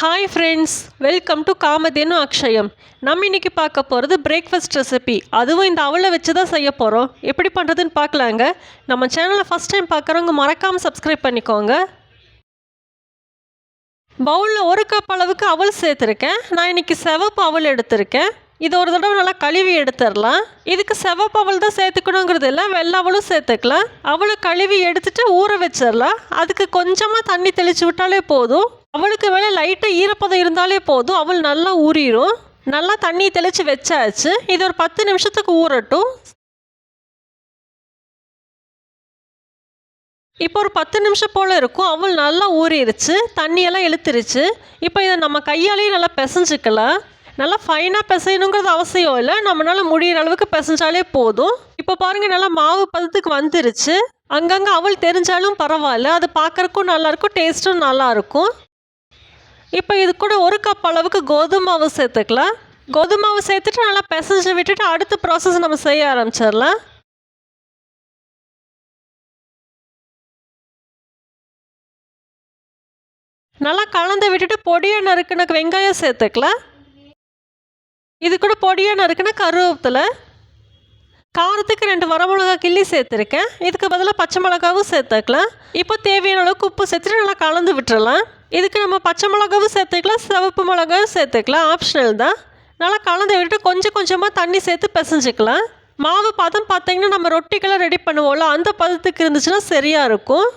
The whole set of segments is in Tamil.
Hi friends, welcome to Kamadhenu Akshayam. நம்ம இன்றைக்கி பார்க்க போகிறது பிரேக்ஃபாஸ்ட் ரெசிபி. அதுவும் இந்த அவலை வச்சு தான் செய்ய போகிறோம். எப்படி பண்ணுறதுன்னு பார்க்கலாங்க. நம்ம சேனலை ஃபஸ்ட் டைம் பார்க்குறவங்க மறக்காமல் சப்ஸ்கிரைப் பண்ணிக்கோங்க. பவுலில் 1 கப் அளவுக்கு அவல் சேர்த்துருக்கேன். நான் இன்றைக்கி சிவப்பு அவல் எடுத்திருக்கேன். இது ஒரு தடவை நல்லா கழுவி எடுத்துடலாம். இதுக்கு சிவப்பு அவல் தான் சேர்த்துக்கணுங்கிறது இல்லை, வெள்ளை அவலும் சேர்த்துக்கலாம். அவளை கழுவி எடுத்துகிட்டு ஊற வச்சிடலாம். அதுக்கு கொஞ்சமாக தண்ணி தெளித்து விட்டாலே போதும். அவளுக்கு மேலே லைட்டாக ஈரப்பதம் இருந்தாலே போதும், அவள் நல்லா ஊறிடும். நல்லா தண்ணி தெளித்து வச்சாச்சு. இது ஒரு 10 நிமிஷத்துக்கு ஊறட்டும். இப்போ ஒரு 10 நிமிஷம் போல் இருக்கும். அவள் நல்லா ஊறிடுச்சு, தண்ணியெல்லாம் இழுத்துருச்சு. இப்போ இதை நம்ம கையாலேயே நல்லா பிசைஞ்சிக்கலாம். நல்லா ஃபைனாக பிசையணுங்கிறது அவசியம் இல்லை, நம்மளால முடிகிற அளவுக்கு பிசைஞ்சாலே போதும். இப்போ பாருங்கள், நல்லா மாவு பதத்துக்கு வந்துருச்சு. அங்கங்கே அவள் தெரிஞ்சாலும் பரவாயில்ல, அது பார்க்குறக்கும் நல்லாயிருக்கும், டேஸ்ட்டும் நல்லாயிருக்கும். இப்போ இது கூட 1 கப் அளவுக்கு கோதுமை மாவு சேர்த்துக்கலாம். கோதுமை மாவு சேர்த்துட்டு நல்லா பிசைஞ்சு விட்டுட்டு அடுத்த ப்ராசஸ் நம்ம செய்ய ஆரம்பிச்சிடலாம். நல்லா கலந்து விட்டுட்டு பொடியாக நறுக்கின வெங்காயம் சேர்த்துக்கலாம். இது கூட பொடியாக நறுக்கின கருவேப்பிலை, காரத்துக்கு 2 வரமிளகா கிள்ளி சேர்த்துருக்கேன். இதுக்கு பதிலாக பச்சை மிளகாவும் சேர்த்துக்கலாம். இப்போ தேவையான அளவுக்கு உப்பு சேர்த்துட்டு நல்லா கலந்து விட்டுறலாம். இதுக்கு நம்ம பச்சை மிளகாவும் சேர்த்துக்கலாம், சிவப்பு மிளகாவும் சேர்த்துக்கலாம், ஆப்ஷனல் தான். நல்லா கலந்து விட்டுட்டு கொஞ்சம் கொஞ்சமாக தண்ணி சேர்த்து பிசைஞ்சிக்கலாம். மாவு பதம் பார்த்தீங்கன்னா நம்ம ரொட்டிக்கெல்லாம் ரெடி பண்ணுவோம்ல, அந்த பதத்துக்கு இருந்துச்சுன்னா சரியாக இருக்கும்.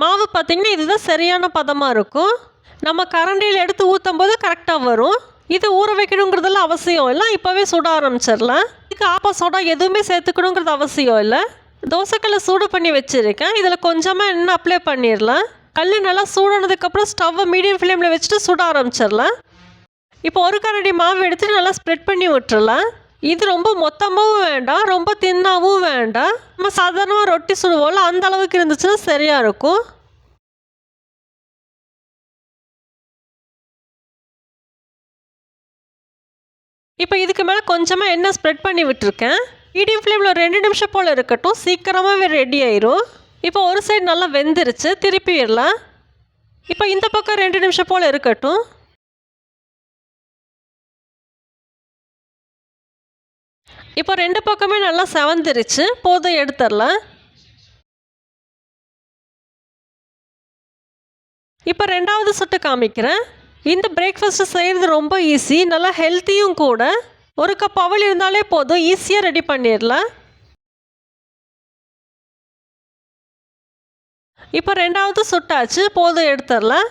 மாவு பார்த்திங்கன்னா இதுதான் சரியான பதமாக இருக்கும். நம்ம கரண்டியில் எடுத்து ஊற்றும் போது கரெக்டாக வரும். இது ஊற வைக்கணுங்கிறதெல்லாம் அவசியம் இல்லை, இப்போவே சுட ஆரம்பிச்சிடலாம். இதுக்கு ஆப்பா சோடா எதுவுமே சேர்த்துக்கணுங்கிறது அவசியம் இல்லை. தோசைக்கல்லை சூடு பண்ணி வச்சுருக்கேன். இதில் கொஞ்சமாக எண்ணெய் அப்ளை பண்ணிடலாம். கல் நல்லா சூடானதுக்கப்புறம் ஸ்டவ்வை மீடியம் ஃப்ளேமில் வச்சுட்டு சுட ஆரம்பிச்சிடலாம். இப்போ 1 கரண்டி மாவு எடுத்துகிட்டு நல்லா ஸ்ப்ரெட் பண்ணி விட்டுறலாம். இது ரொம்ப மொத்தமாகவும் வேண்டாம், ரொம்ப தின்னாகவும் வேண்டாம். நம்ம சாதாரணமாக ரொட்டி சுடுவோம்ல, அந்த அளவுக்கு இருந்துச்சுன்னா சரியாக இருக்கும். இப்போ இதுக்கு மேலே கொஞ்சமாக எண்ணெய் ஸ்ப்ரெட் பண்ணி விட்டுருக்கேன். மீடியம் ஃப்ளேமில் 2 நிமிஷம் போல் இருக்கட்டும், சீக்கிரமாகவே ரெடி ஆயிரும். இப்போ ஒரு சைடு நல்லா வெந்துருச்சு, திருப்பிடலாம். இப்போ இந்த பக்கம் 2 நிமிஷம் போல் இருக்கட்டும். இப்போ 2 பக்கமே நல்லா செவந்துருச்சு, போதும், எடுத்துடலாம். இப்போ 2வது சுட்டு காமிக்கிறேன். இந்த பிரேக்ஃபாஸ்ட்டு செய்கிறது ரொம்ப ஈஸி, நல்லா ஹெல்த்தியும் கூட. 1 கப் அவல் இருந்தாலே போதும், ஈஸியாக ரெடி பண்ணிடலாம். இப்போ 2வது சுட்டாச்சு, போதும், எடுத்துடலாம்.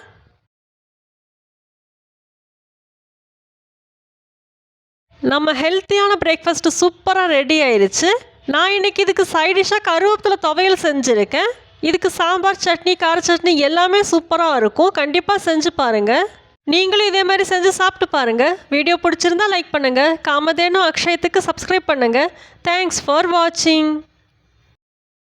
நம்ம ஹெல்த்தியான பிரேக்ஃபாஸ்ட்டு சூப்பராக ரெடி ஆயிடுச்சு. நான் இன்றைக்கி இதுக்கு சைடிஷாக கருவேப்பிலை துவையல் செஞ்சுருக்கேன். இதுக்கு சாம்பார், சட்னி, கார சட்னி எல்லாமே சூப்பராக இருக்கும். கண்டிப்பாக செஞ்சு பாருங்கள். நீங்களும் இதே மாதிரி செஞ்சு சாப்பிட்டு பாருங்கள். வீடியோ பிடிச்சிருந்தா லைக் பண்ணுங்கள். காமதேனு அக்ஷயத்துக்கு சப்ஸ்கிரைப் பண்ணுங்கள். தேங்க்ஸ் ஃபார் வாட்சிங்.